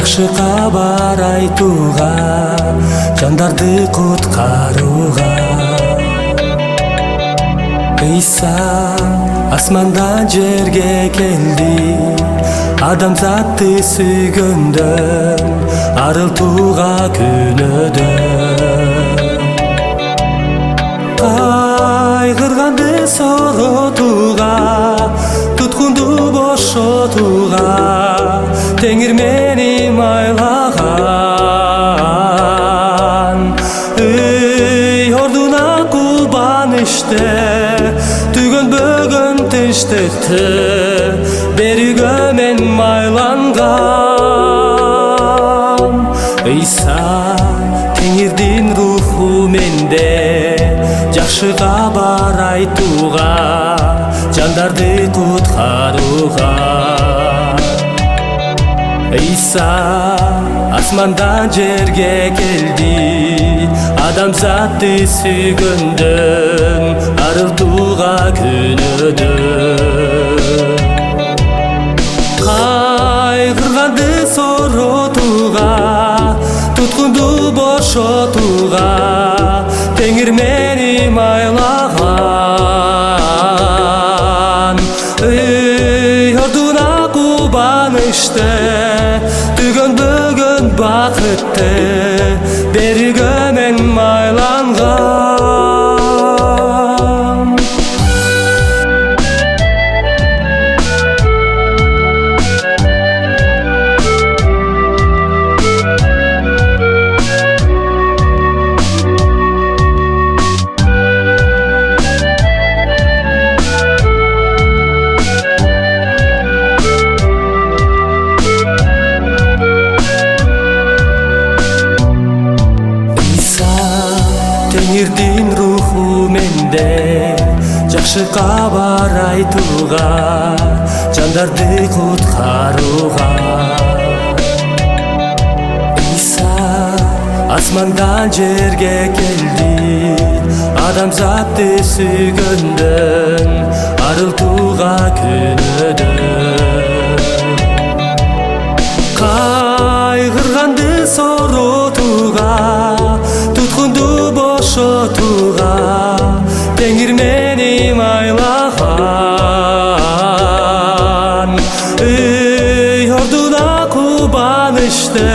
жакшы кабар айтууга, жандарды куткарууга. Ыйса асмандан жерге келди, Адамзатты сүйгөндөн, арылтууга күнөөдөн. Кайгырганды сооротууга, Туткунду бошотууга, Теңир мени майлаган. Ордуна кубанычты, Түгөнбөгөн тынчтыкты, берүүгө мен майлангам. Ыйса Теңирдин Руху менде, жакшы кабар айтууга, жандарды куткарууга. Ыйса асмандан жерге келди, Адамзатты сүйгөндөн, арылтууга күнөөдөн. Кайгырганды сооротууга, Туткунду бошотууга, Теңир мени майлаган. Ордуна кубанычты, Түгөнбөгөн бакытты, берүүгө мен майлангам. Теңирдин Руху менде, жакшы кабар айтууга, жандарды куткарууга. Ыйса асмандан жерге келди, Адамзатты сүйгөндөн, арылтууга күнөөдөн. Кайгырганды сооротууга, Туткунду бошотууга, Теңир мени майлаган. Ордуна кубанычты,